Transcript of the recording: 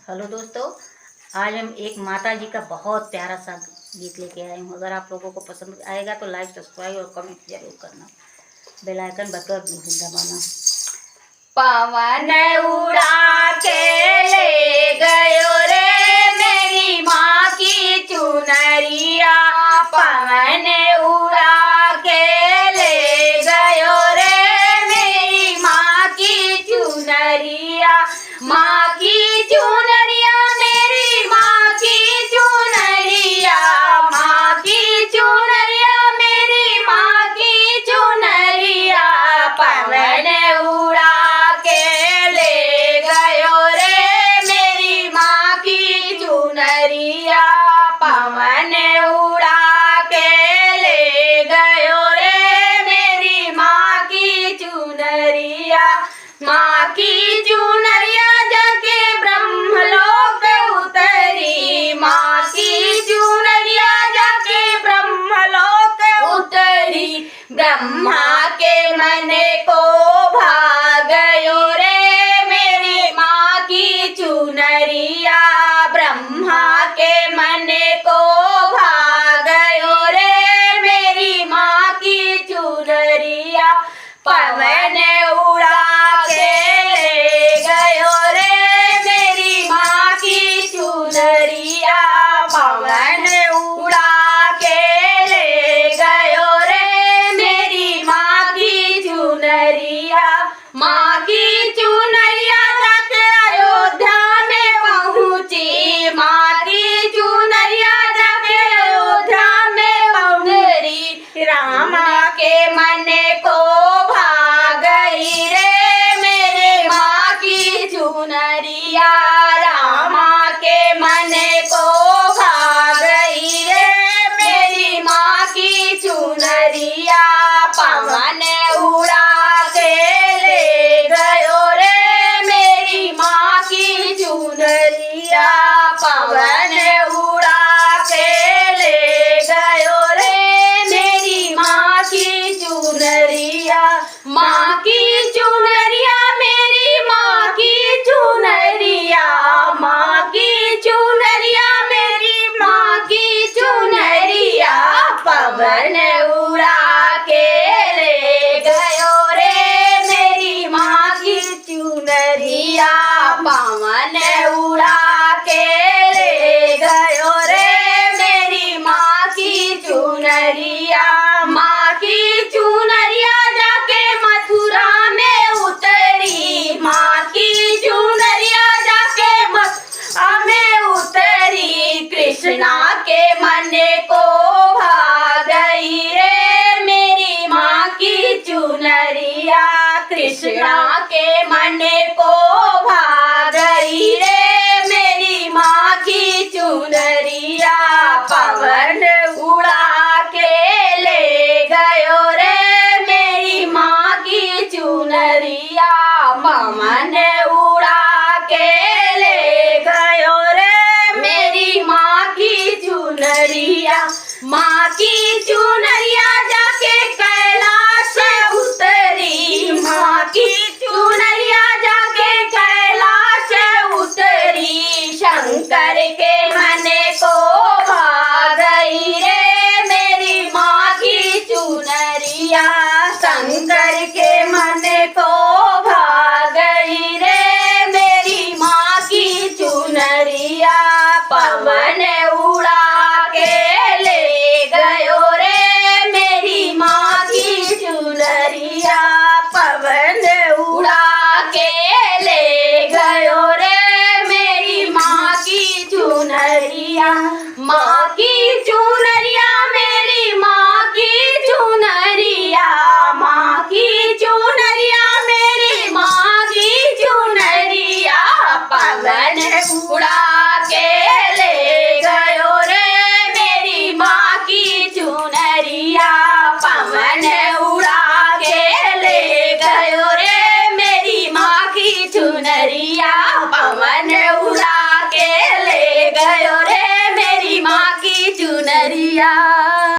Hello दोस्तों, आज हम एक माता जी का बहुत प्यारा सा गीत लेके आए हूँ। अगर आप लोगों को पसंद आएगा तो लाइक, सब्सक्राइब और कमेंट जरूर करना। बेल आइकन बटन दबाना। पवन उड़ा के ले गयो रे मेरी माँ की चुनरिया, पवन उड़ा के ले गयो रे मेरी माँ की चुनरिया। माँ की चुनरिया मेरी माँ की चुनरिया, माँ की चुनरिया मेरी माँ की चुनरिया, पवन उड़ा के ले गयो रे मेरी माँ की चुनरिया, पवन उड़ा के ले गयो रे मेरी माँ की चुनरिया। माँ की चुनरिया जाके ब्रह्मलोक उतरी, माँ की चुनरिया जाके ब्रह्मलोक उतरी, ब्रह्मा के मन को भा गयो रे मेरी माँ की चुनरिया, ब्रह्मा के मन को भा गयो रे मेरी माँ की चुनरिया, पवन उड़ा के ले गयो रे मेरी माँ की चुनरिया, पवन उड़ा के ले गयो रे मेरी माँ की चुनरिया। माँ की चुनरिया जाके अयोध्या में पहुँची, माँ की चुनरिया जाके अयोध्या में पहुँची, रामा के मन को भा गई रे मेरे माँ की चुनरिया, रामा के मन को भा गई रे मेरी माँ की चुनरिया, पवन उड़ा के ले गयो रे मेरी माँ की चुनरिया, पवन उड़ा के ले गयो रे मेरी माँ की चुनरिया। माँ की चुनरिया मेरी माँ की चुनरिया, माँ की चुनरिया मेरी माँ की चुनरिया, पवन उड़ा के ले गयो रे मेरी माँ की चुनरिया, पवन उड़ा के ले गयो रे मेरी माँ की चुनरिया। माँ की चुनरिया जाके मथुरा में उतरी, माँ की चुनरिया जाके मथुरा में उतरी, कृष्णा के मन को भा गई रे मेरी माँ की चुनरिया, कृष्णा के मन को भा गई रे मेरी माँ की चुनरिया, पवन उड़ा के ले गयो रे मेरी माँ की चुनरिया, पवन उड़ा के ले गयो रे मेरी माँ की चुनरिया। माँ की चुनरिया जाके कैलाश उतरी, माँ की चुनरिया जाके कैलाश उतरी, शंकर के मन को भा गई रे मेरी माँ की चुनरिया, शंकर के मन को भा गई रे मेरी माँ की चुनरिया, पवन उड़ा के ले गयो रे मेरी माँ की चुनरिया, पवन उड़ा के ले गयो रे मेरी माँ की चुनरिया। माँ की चुनरिया मेरी माँ की चुनरिया, माँ की चुनरिया मेरी माँ की चुनरिया, पवन उड़ा के ले गयो रे मेरी माँ की चुनरिया, पवन उड़ा के ले गयो रे मेरी माँ की चुनरिया, पवन उड़ा के ले गयो रे मेरी माँ की चुनरिया।